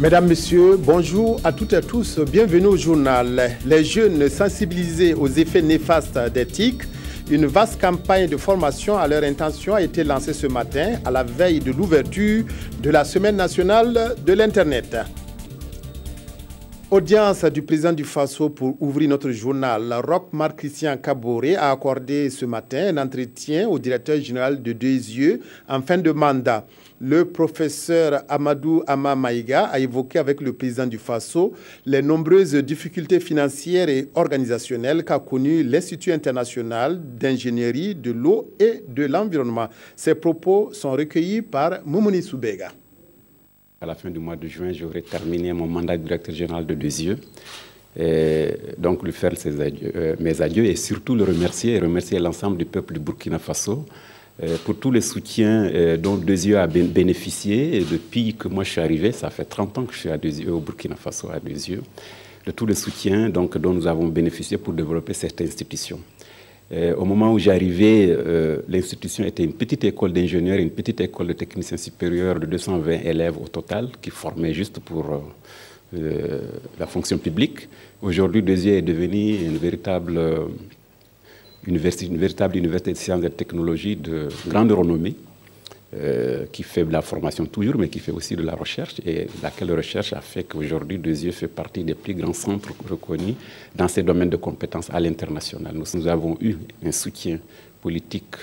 Mesdames, Messieurs, bonjour à toutes et à tous. Bienvenue au journal. Les jeunes sensibilisés aux effets néfastes des TIC. Une vaste campagne de formation à leur intention a été lancée ce matin à la veille de l'ouverture de la Semaine nationale de l'Internet. Audience du président du Faso pour ouvrir notre journal. Roch Marc Christian Kaboré a accordé ce matin un entretien au directeur général de Deux Yeux en fin de mandat. Le professeur Amadou Ama Maïga a évoqué avec le président du Faso les nombreuses difficultés financières et organisationnelles qu'a connues l'Institut international d'ingénierie de l'eau et de l'environnement. Ces propos sont recueillis par Moumouni Soubega. À la fin du mois de juin, j'aurai terminé mon mandat de directeur général de Deux Yeux. Donc, lui faire mes adieux et surtout le remercier et remercier l'ensemble du peuple du Burkina Faso pour tous les soutiens dont Deux Yeux a bénéficié. Et depuis que moi je suis arrivé, ça fait 30 ans que je suis à Deux Yeux, au Burkina Faso à Deux Yeux, de tous les soutiens donc, dont nous avons bénéficié pour développer cette institution. Au moment où j'arrivais, l'institution était une petite école d'ingénieurs, une petite école de techniciens supérieurs de 220 élèves au total, qui formaient juste pour la fonction publique. Aujourd'hui, Deux Yeux est devenue une véritable université de sciences et de technologies de grande renommée, qui fait de la formation toujours, mais qui fait aussi de la recherche, et laquelle recherche a fait qu'aujourd'hui, Deux Yeux fait partie des plus grands centres reconnus dans ces domaines de compétences à l'international. Nous avons eu un soutien politique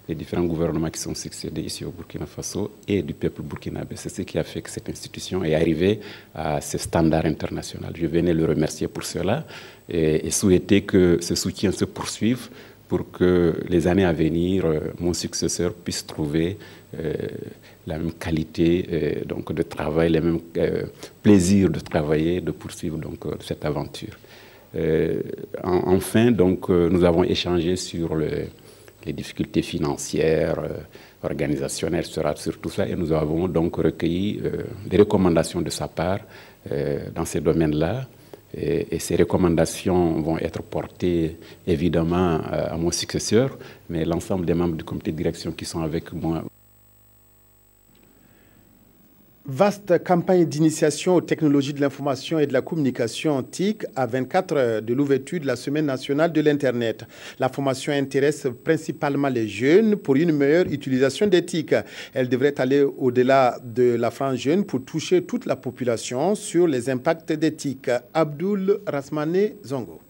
des différents gouvernements qui sont succédés ici au Burkina Faso et du peuple burkinabé. C'est ce qui a fait que cette institution est arrivée à ce standard international. Je venais le remercier pour cela et souhaiter que ce soutien se poursuive pour que les années à venir, mon successeur puisse trouver la même qualité donc de travail, les mêmes plaisirs de travailler, de poursuivre donc, cette aventure. Enfin, donc, nous avons échangé sur les difficultés financières, organisationnelles, sur tout ça, et nous avons donc recueilli des recommandations de sa part dans ces domaines-là. Et ces recommandations vont être portées évidemment à mon successeur, mais l'ensemble des membres du comité de direction qui sont avec moi. Vaste campagne d'initiation aux technologies de l'information et de la communication TIC à 24 heures de l'ouverture de la Semaine nationale de l'Internet. La formation intéresse principalement les jeunes pour une meilleure utilisation des TIC. Elle devrait aller au-delà de la frange jeune pour toucher toute la population sur les impacts des TIC. Abdoul Rasmane Zongo.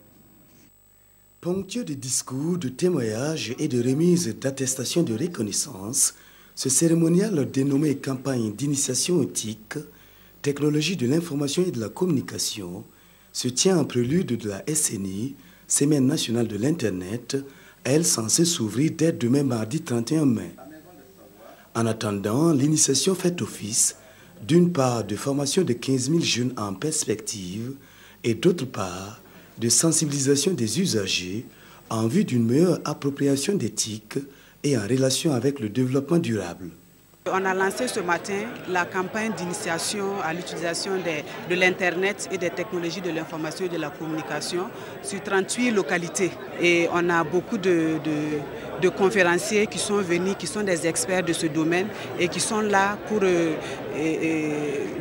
Ponctué de discours, de témoignages et de remises d'attestations de reconnaissance, ce cérémonial dénommé campagne d'initiation aux TIC, technologie de l'information et de la communication, se tient en prélude de la SNI, Semaine nationale de l'Internet, elle censée s'ouvrir dès demain mardi 31 mai. En attendant, l'initiation fait office, d'une part, de formation de 15 000 jeunes en perspective et d'autre part, de sensibilisation des usagers en vue d'une meilleure appropriation des TIC et en relation avec le développement durable. On a lancé ce matin la campagne d'initiation à l'utilisation de l'Internet et des technologies de l'information et de la communication sur 38 localités. Et on a beaucoup de conférenciers qui sont venus, qui sont des experts de ce domaine et qui sont là pour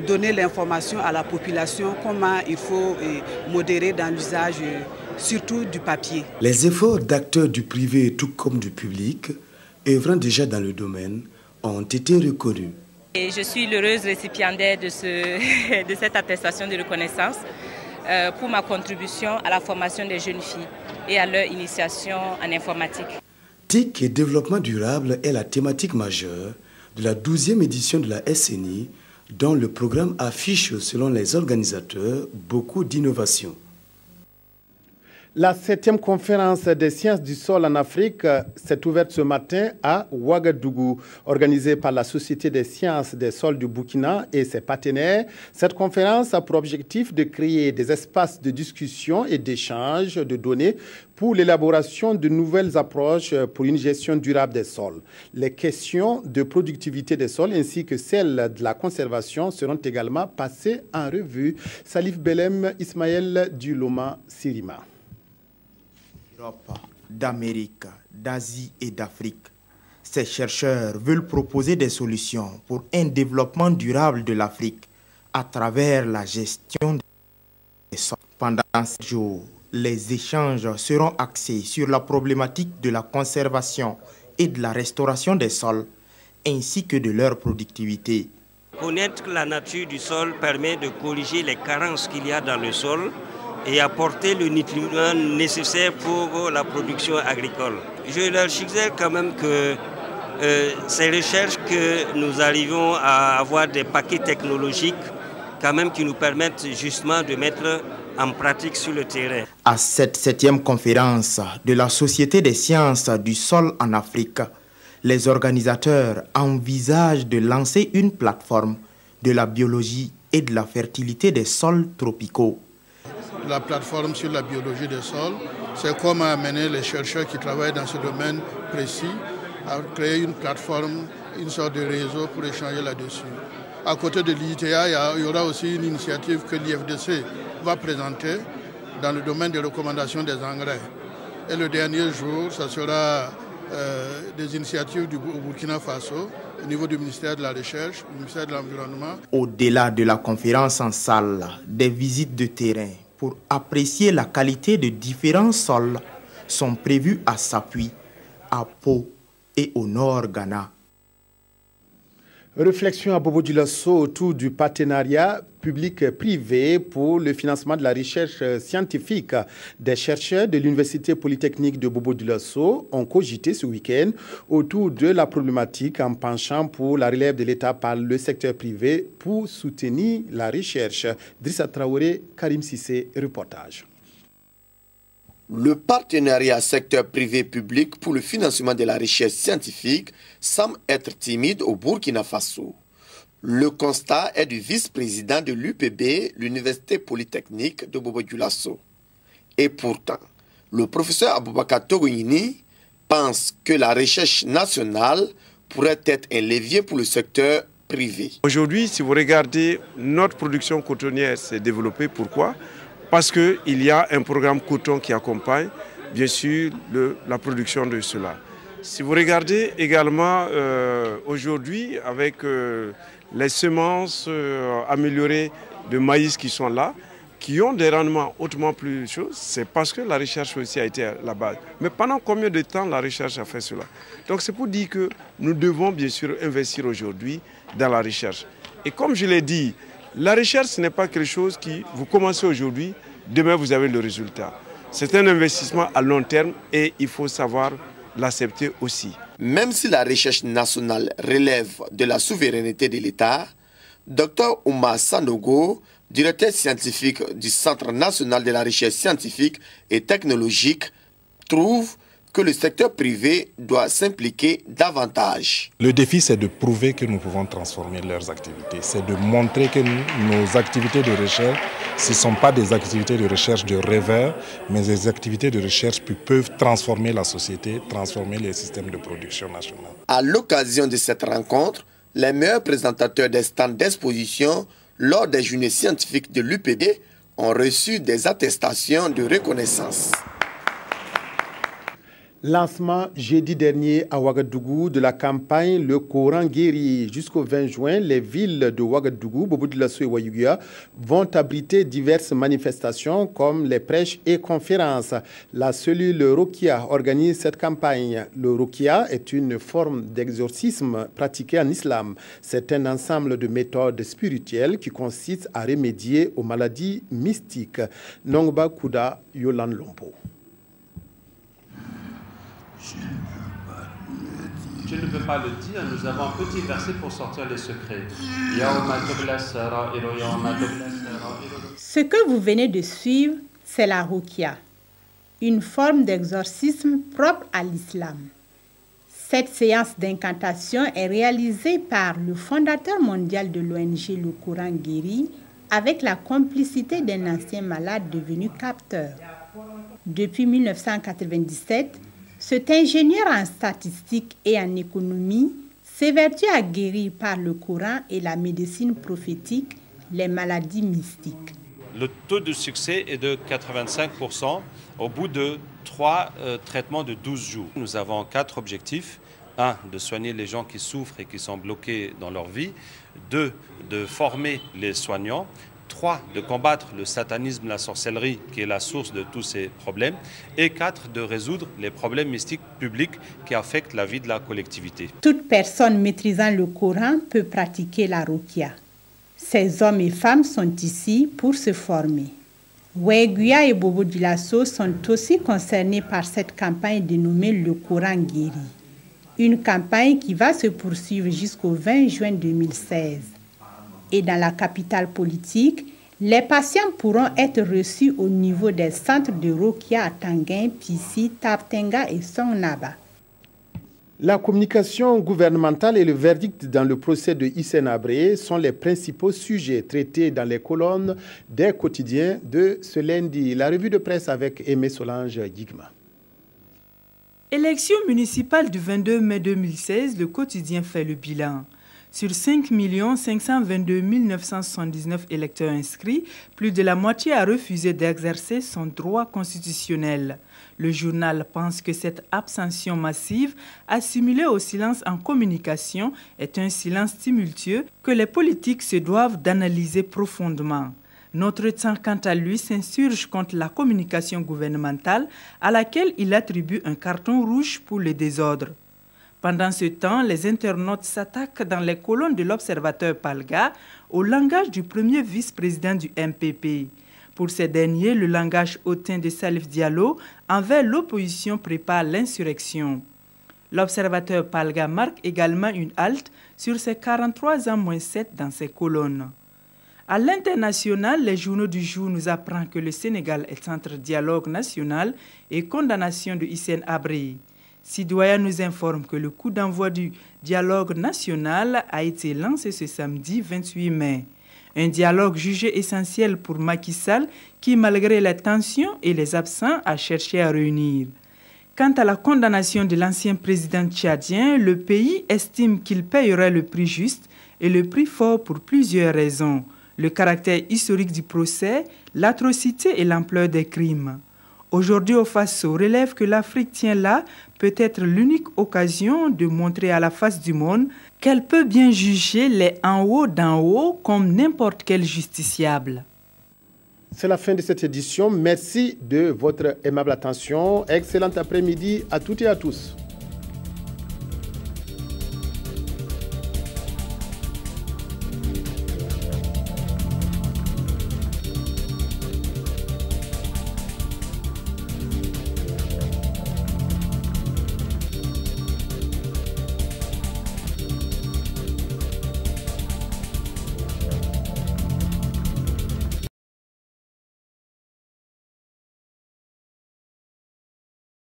donner l'information à la population, comment il faut modérer dans l'usage surtout du papier. Les efforts d'acteurs du privé tout comme du public œuvrant déjà dans le domaine ont été reconnus. Et je suis l'heureuse récipiendaire de cette attestation de reconnaissance pour ma contribution à la formation des jeunes filles et à leur initiation en informatique. TIC et développement durable est la thématique majeure de la 12e édition de la SNI, dont le programme affiche, selon les organisateurs, beaucoup d'innovations. La 7e conférence des sciences du sol en Afrique s'est ouverte ce matin à Ouagadougou. Organisée par la Société des sciences des sols du Burkina et ses partenaires, cette conférence a pour objectif de créer des espaces de discussion et d'échange de données pour l'élaboration de nouvelles approches pour une gestion durable des sols. Les questions de productivité des sols ainsi que celles de la conservation seront également passées en revue. Salif Belem, Ismaël Duloma, Sirima. D'Amérique, d'Asie et d'Afrique. Ces chercheurs veulent proposer des solutions pour un développement durable de l'Afrique à travers la gestion des sols. Pendant 7 jours, les échanges seront axés sur la problématique de la conservation et de la restauration des sols, ainsi que de leur productivité. Connaître la nature du sol permet de corriger les carences qu'il y a dans le sol et apporter le nutriment nécessaire pour la production agricole. Je leur suggère quand même que ces recherches que nous arrivons à avoir des paquets technologiques quand même qui nous permettent justement de mettre en pratique sur le terrain. À cette 7e conférence de la Société des sciences du sol en Afrique, les organisateurs envisagent de lancer une plateforme de la biologie et de la fertilité des sols tropicaux. La plateforme sur la biologie des sols, c'est comment amener les chercheurs qui travaillent dans ce domaine précis à créer une plateforme, une sorte de réseau pour échanger là-dessus. À côté de l'IITA, il y aura aussi une initiative que l'IFDC va présenter dans le domaine des recommandations des engrais. Et le dernier jour, ça sera des initiatives du Burkina Faso au niveau du ministère de la Recherche, du ministère de l'Environnement. Au-delà de la conférence en salle, des visites de terrain pour apprécier la qualité de différents sols sont prévues à Sapui, à Pau et au nord Ghana. Réflexion à Bobo-Dioulasso autour du partenariat public-privé pour le financement de la recherche scientifique. Des chercheurs de l'Université polytechnique de Bobo-Dioulasso ont cogité ce week-end autour de la problématique en penchant pour la relève de l'État par le secteur privé pour soutenir la recherche. Drissa Traoré, Karim Sissé, reportage. Le partenariat secteur privé-public pour le financement de la recherche scientifique semble être timide au Burkina Faso. Le constat est du vice-président de l'UPB, l'Université polytechnique de Bobo-Dioulasso. Et pourtant, le professeur Aboubakar Togoyini pense que la recherche nationale pourrait être un levier pour le secteur privé. Aujourd'hui, si vous regardez, notre production cotonnière s'est développée. Pourquoi ? Parce qu'il y a un programme coton qui accompagne, bien sûr, la production de cela. Si vous regardez également aujourd'hui, avec les semences améliorées de maïs qui sont là, qui ont des rendements hautement plus chauds, c'est parce que la recherche aussi a été à la base. Mais pendant combien de temps la recherche a fait cela? Donc c'est pour dire que nous devons bien sûr investir aujourd'hui dans la recherche. Et comme je l'ai dit, la recherche, ce n'est pas quelque chose qui, vous commencez aujourd'hui, demain vous avez le résultat. C'est un investissement à long terme et il faut savoir l'accepter aussi. Même si la recherche nationale relève de la souveraineté de l'État, Dr Oumar Sanogo, directeur scientifique du Centre national de la recherche scientifique et technologique, trouve que le secteur privé doit s'impliquer davantage. Le défi, c'est de prouver que nous pouvons transformer leurs activités. C'est de montrer que nos activités de recherche, ce ne sont pas des activités de recherche de rêveurs, mais des activités de recherche qui peuvent transformer la société, transformer les systèmes de production nationale. À l'occasion de cette rencontre, les meilleurs présentateurs des stands d'exposition lors des journées scientifiques de l'UPB ont reçu des attestations de reconnaissance. Lancement jeudi dernier à Ouagadougou de la campagne Le Coran guéri. Jusqu'au 20 juin, les villes de Ouagadougou, Bobo-Dioulasso et Ouayouguia vont abriter diverses manifestations comme les prêches et conférences. La cellule Rokia organise cette campagne. Le Rokia est une forme d'exorcisme pratiquée en islam. C'est un ensemble de méthodes spirituelles qui consiste à remédier aux maladies mystiques. Nongba Kouda, Yolan Lompo. Je ne peux pas le dire, nous avons un petit verset pour sortir les secrets. Ce que vous venez de suivre, c'est la Ruqya, une forme d'exorcisme propre à l'islam. Cette séance d'incantation est réalisée par le fondateur mondial de l'ONG Le Coran Guéri avec la complicité d'un ancien malade devenu capteur. Depuis 1997, cet ingénieur en statistique et en économie s'évertue à guérir par le Coran et la médecine prophétique les maladies mystiques. Le taux de succès est de 85% au bout de 3 traitements de 12 jours. Nous avons 4 objectifs. 1, de soigner les gens qui souffrent et qui sont bloqués dans leur vie. 2, de former les soignants. 3, de combattre le satanisme, la sorcellerie, qui est la source de tous ces problèmes. Et 4, de résoudre les problèmes mystiques publics qui affectent la vie de la collectivité. Toute personne maîtrisant le Coran peut pratiquer la ruqya. Ces hommes et femmes sont ici pour se former. Weguya et Bobo Dioulasso sont aussi concernés par cette campagne dénommée Le Coran guéri. Une campagne qui va se poursuivre jusqu'au 20 juin 2016. Et dans la capitale politique, les patients pourront être reçus au niveau des centres de Ruqya à Tanguin, Pissi, Taptenga et Songnaba. La communication gouvernementale et le verdict dans le procès de Hissène Habré sont les principaux sujets traités dans les colonnes des quotidiens de ce lundi. La revue de presse avec Aimé Solange Guigma. Élection municipale du 22 mai 2016, le quotidien fait le bilan. Sur 5 522 979 électeurs inscrits, plus de la moitié a refusé d'exercer son droit constitutionnel. Le journal pense que cette abstention massive, assimilée au silence en communication, est un silence tumultueux que les politiques se doivent d'analyser profondément. Notre temps, quant à lui, s'insurge contre la communication gouvernementale à laquelle il attribue un carton rouge pour le désordre. Pendant ce temps, les internautes s'attaquent dans les colonnes de l'Observateur Palga au langage du premier vice-président du MPP. Pour ces derniers, le langage hautain de Salif Diallo envers l'opposition prépare l'insurrection. L'Observateur Palga marque également une halte sur ses 43 ans moins 7 dans ses colonnes. À l'international, les journaux du jour nous apprennent que le Sénégal est entre dialogue national et condamnation de Hissène Habré. Sidoya nous informe que le coup d'envoi du dialogue national a été lancé ce samedi 28 mai. Un dialogue jugé essentiel pour Macky Sall qui, malgré les tensions et les absents, a cherché à réunir. Quant à la condamnation de l'ancien président tchadien, le pays estime qu'il payerait le prix juste et le prix fort pour plusieurs raisons. Le caractère historique du procès, l'atrocité et l'ampleur des crimes. Aujourd'hui, au Faso relève que l'Afrique tient là peut-être l'unique occasion de montrer à la face du monde qu'elle peut bien juger les en haut d'en haut comme n'importe quel justiciable. C'est la fin de cette édition. Merci de votre aimable attention. Excellent après-midi à toutes et à tous.